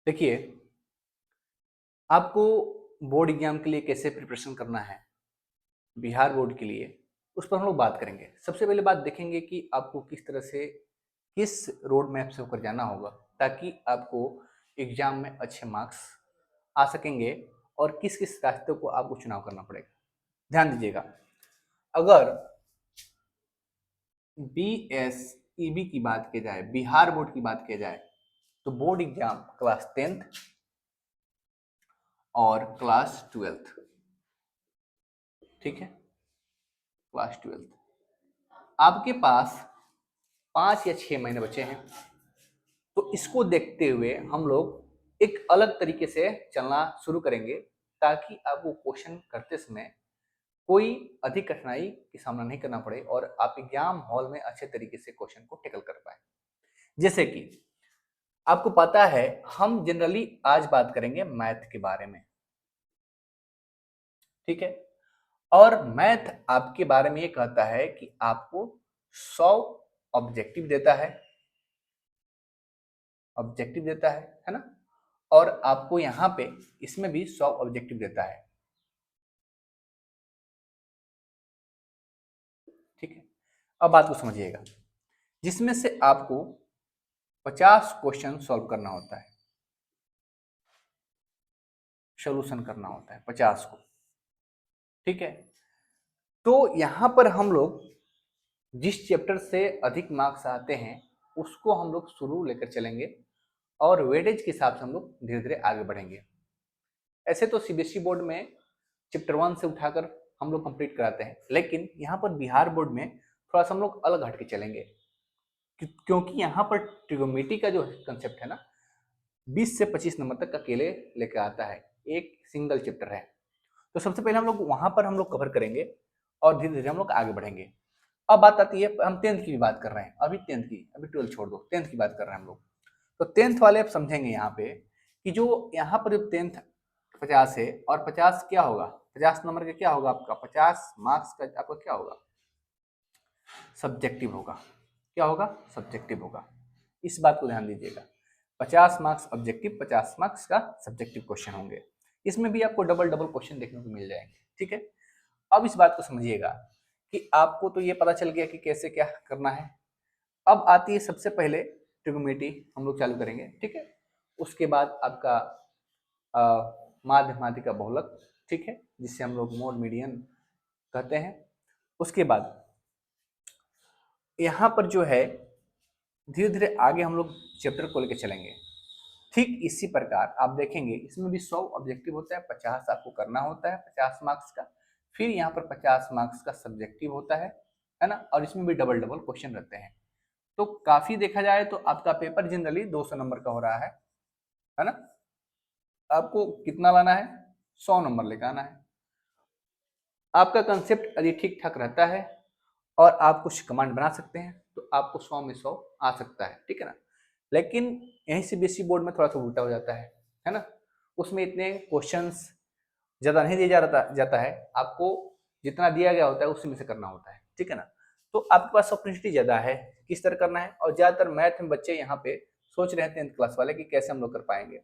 देखिए, आपको board exam के लिए कैसे प्रिपरेशन करना है, बिहार बोर्ड के लिए, उस पर हम लोग बात करेंगे। सबसे पहले बात देखेंगे कि आपको किस तरह से, किस रोड मैप से होकर जाना होगा, ताकि आपको एग्जाम में अच्छे मार्क्स आ सकेंगे और किस-किस रास्ते को आपको चुनाव करना पड़ेगा। ध्यान दीजिएगा, अगर बीएसईबी की बात की जाए, बिहार बोर्ड की बात की जाए, तो बोर्ड एग्जाम क्लास 10th और क्लास 12th, ठीक है, क्लास 12th आपके पास 5 या 6 महीने बचे हैं। तो इसको देखते हुए हम लोग एक अलग तरीके से चलना शुरू करेंगे, ताकि आपको क्वेश्चन करते समय कोई अधिक कठिनाई का सामना नहीं करना पड़े और आप एग्जाम हॉल में अच्छे तरीके से क्वेश्चन को टैकल कर पाए। जैसे कि आपको पता है, हम जनरली आज बात करेंगे मैथ के बारे में, ठीक है। और मैथ आपके बारे में ये कहता है कि आपको 100 ऑब्जेक्टिव देता है, है ना। और आपको यहाँ पे इसमें भी 100 ऑब्जेक्टिव देता है, ठीक है। अब बात को समझिएगा, जिसमें से आपको 50 क्वेश्चन सॉल्व करना होता है, सोल्यूशन करना होता है 50 को, ठीक है। तो यहाँ पर हम लोग जिस चैप्टर से अधिक मार्क्स आते हैं उसको हम लोग शुरू लेकर चलेंगे और वेटेज के हिसाब से हम लोग धीरे धीरे आगे बढ़ेंगे। ऐसे तो सीबीएसई बोर्ड में चैप्टर 1 से उठाकर हम लोग कंप्लीट कराते हैं, लेकिन यहाँ पर बिहार बोर्ड में थोड़ा सा हम लोग अलग हट के चलेंगे, क्योंकि यहाँ पर ट्रिगोनोमेट्री का जो कंसेप्ट है ना, 20 से 25 नंबर तक अकेले लेकर आता है, एक सिंगल चैप्टर है। तो सबसे पहले हम लोग वहां पर हम लोग कवर करेंगे और धीरे धीरे हम लोग आगे बढ़ेंगे। अब बात आती है, हम 10th की भी बात कर रहे हैं, अभी 10th की, अभी 12th छोड़ दो, 10th की बात कर रहे हैं हम लोग। तो 10th वाले आप समझेंगे यहाँ पे कि जो यहाँ पर जो 10th 50 है और 50 क्या होगा, 50 नंबर का क्या होगा, आपका 50 मार्क्स का आपका क्या होगा, सब्जेक्टिव होगा। क्या होगा, सब्जेक्टिव होगा। इस बात को ध्यान दीजिएगा, 50 मार्क्स ऑब्जेक्टिव, 50 मार्क्स का सब्जेक्टिव क्वेश्चन होंगे। इसमें भी आपको डबल डबल क्वेश्चन देखने को मिल जाएंगे, ठीक है। अब इस बात को समझिएगा कि आपको तो ये पता चल गया कि कैसे क्या करना है। अब आती है सबसे पहले ट्रिगोनोमेट्री हम लोग चालू करेंगे, ठीक है। उसके बाद आपका माध्य माध्यिका बहुलक, ठीक है, जिससे हम लोग मोड मीडियन कहते हैं। उसके बाद यहाँ पर जो है धीरे धीरे आगे हम लोग चैप्टर को लेकर चलेंगे। ठीक इसी प्रकार आप देखेंगे इसमें भी 100 ऑब्जेक्टिव होता है, 50 आपको करना होता है 50 मार्क्स का, फिर यहाँ पर 50 मार्क्स का सब्जेक्टिव होता है ना। और इसमें भी डबल डबल क्वेश्चन रहते हैं। तो काफी देखा जाए तो आपका पेपर जनरली 200 नंबर का हो रहा है ना। आपको कितना लाना है, 100 नंबर लेकर आना है। आपका कंसेप्ट यदि ठीक ठाक रहता है और आप कुछ कमांड बना सकते हैं तो आपको 100 में 100 आ सकता है, ठीक है ना। लेकिन यहीं से बीएससी बोर्ड में थोड़ा सा उल्टा हो है ना। उसमें इतने क्वेश्चंस ज़्यादा नहीं दिया जाता है, आपको जितना दिया गया होता है उसी में से करना होता है, ठीक है ना। तो आपके पास अपॉर्चुनिटी ज़्यादा है किस तरह करना है। और ज़्यादातर मैथ में बच्चे यहाँ पे सोच रहे हैं 10th क्लास वाले कि कैसे हम लोग कर पाएंगे।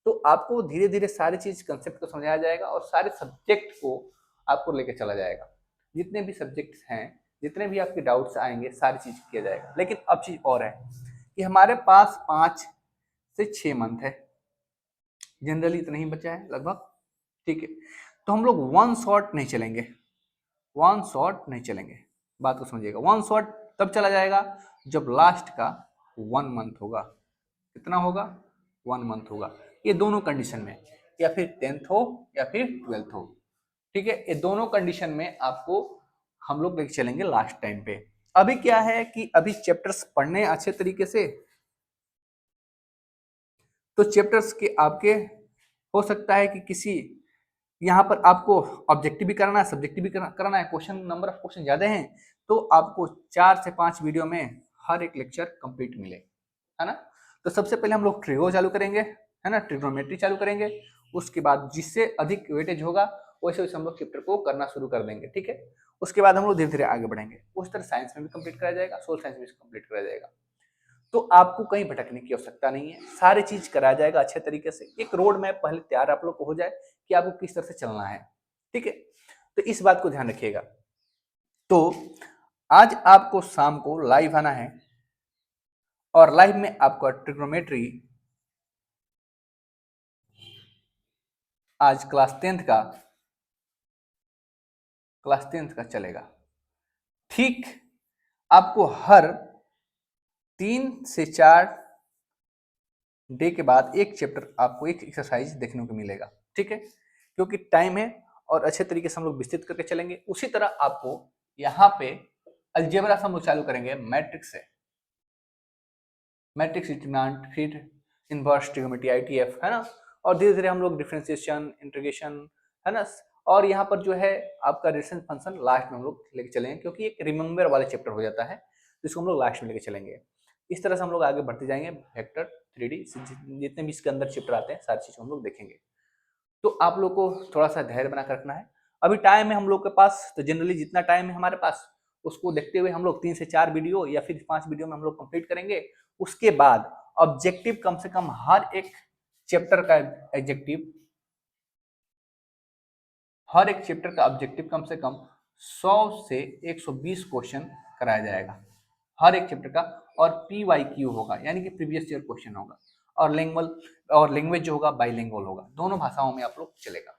तो आपको धीरे धीरे सारी चीज़ कंसेप्ट को समझाया जाएगा और सारे सब्जेक्ट को आपको लेके चला जाएगा। जितने भी सब्जेक्ट्स हैं, जितने भी आपके डाउट्स आएंगे, सारी चीज़ किया जाएगा। लेकिन अब चीज़ और है कि हमारे पास 5 से 6 मंथ है, जनरली इतना ही बचा है लगभग, ठीक है। तो हम लोग वन शॉट नहीं चलेंगे, वन शॉट नहीं चलेंगे। बात को समझिएगा, वन शॉट तब चला जाएगा जब लास्ट का 1 मंथ होगा। कितना होगा, 1 मंथ होगा। ये दोनों कंडीशन में, या फिर 10th हो या फिर 12th हो, ठीक है। ये दोनों कंडीशन में आपको हम लोग लेके चलेंगे लास्ट टाइम पे। अभी क्या है कि अभी चैप्टर्स पढ़ने अच्छे तरीके से, तो चैप्टर्स के आपके हो सकता है कि किसी यहाँ पर आपको ऑब्जेक्टिव भी कराना है, सब्जेक्टिव भी कराना है, क्वेश्चन नंबर ऑफ क्वेश्चन ज्यादा हैं, तो आपको 4 से 5 वीडियो में हर एक लेक्चर कंप्लीट मिले, है ना। तो सबसे पहले हम लोग ट्रिगो चालू करेंगे, है ना, ट्रिग्नोमेट्री चालू करेंगे। उसके बाद जिससे अधिक वेटेज होगा वैसे वैसे हम लोग चैप्टर को करना शुरू कर देंगे, ठीक है। उसके बाद हम लोग धीरे धीरे आगे बढ़ेंगे। उस तरह साइंस में भी कंप्लीट करा जाएगा, सोशल साइंस में भी कंप्लीट करा जाएगा। तो आपको कहीं भटकने की आवश्यकता नहीं है, सारी चीज कराया जाएगा अच्छे तरीके से। एक रोड मैप पहले तैयार आप लोग को हो जाए कि आपको किस तरह से चलना है, ठीक है। तो इस बात को ध्यान रखिएगा। तो आज आपको शाम को लाइव आना है और लाइव में आपका ट्रिग्नोमेट्री आज क्लास टेंथ का चलेगा। ठीक, आपको हर 3 से 4 डे के बाद एक चैप्टर, आपको एक एक्सरसाइज देखने को मिलेगा, ठीक है, क्योंकि टाइम है और अच्छे तरीके से हम लोग विस्तृत करके चलेंगे। उसी तरह आपको यहाँ पे अलजेब्रा से हम लोग चालू करेंगे मैट्रिक्स से, मैट्रिक्स डिटरमिनेंट, फिर इनवर्स ट्रिग्नोमेट्री आईटीएफ, है ना, और धीरे धीरे हम लोग डिफरेंशिएशन, इंटीग्रेशन, है ना, और यहाँ पर जो है आपका रेडियस फंक्शन लास्ट में हम लोग लेके चलेंगे, क्योंकि एक रिमेंबर वाला चैप्टर हो जाता है, जिसको हम लोग लास्ट में लेके चलेंगे। इस तरह से हम लोग आगे बढ़ते जाएंगे। वेक्टर, 3D जितने भी इसके अंदर चैप्टर आते हैं सारी चीज़ हम लोग देखेंगे। तो आप लोग को थोड़ा सा धैर्य बनाकर रखना है। अभी टाइम है हम लोग के पास, तो जनरली जितना टाइम है हमारे पास उसको देखते हुए हम लोग 3 से 4 वीडियो या फिर 5 वीडियो में हम लोग कंप्लीट करेंगे। उसके बाद ऑब्जेक्टिव कम से कम हर एक चैप्टर का ऑब्जेक्टिव कम से कम 100 से 120 क्वेश्चन कराया जाएगा हर एक चैप्टर का, और PYQ होगा, यानी कि प्रीवियस ईयर क्वेश्चन होगा, और लैंग्वेज जो होगा बाइलिंगुअल होगा, दोनों भाषाओं में आप लोग चलेगा।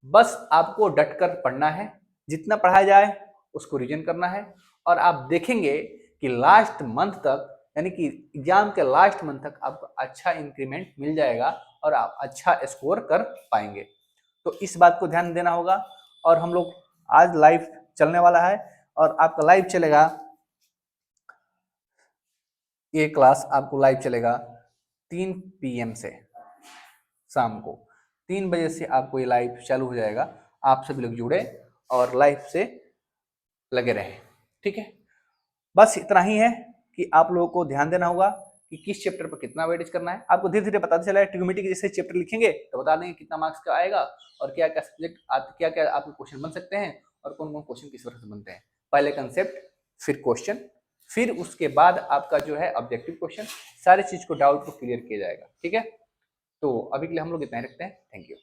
बस आपको डट कर पढ़ना है, जितना पढ़ाया जाए उसको रिवीजन करना है, और आप देखेंगे कि लास्ट मंथ तक, यानी कि एग्जाम के लास्ट मंथ तक आपको अच्छा इंक्रीमेंट मिल जाएगा और आप अच्छा स्कोर कर पाएंगे। तो इस बात को ध्यान देना होगा। और हम लोग आज लाइव चलने वाला है, और आपका लाइव चलेगा, ये क्लास आपको लाइव चलेगा 3 PM से, शाम को 3 बजे से आपको ये लाइव चालू हो जाएगा। आप सभी लोग जुड़े और लाइव से लगे रहे, ठीक है। बस इतना ही है कि आप लोगों को ध्यान देना होगा कि किस चैप्टर पर कितना वेटेज करना है। आपको धीरे धीरे पता चला है, ट्रिग्नोमेट्री के जैसे चैप्टर लिखेंगे तो बता देंगे कितना मार्क्स का आएगा, और क्या क्या सब्जेक्ट, क्या क्या आपके क्वेश्चन बन सकते हैं, और कौन कौन क्वेश्चन किस तरह से बनते हैं। पहले कंसेप्ट, फिर क्वेश्चन, फिर उसके बाद आपका जो है ऑब्जेक्टिव क्वेश्चन, सारी चीज को डाउट को क्लियर किया जाएगा, ठीक है। तो अभी के लिए हम लोग इतना ही रखते हैं। Thank you.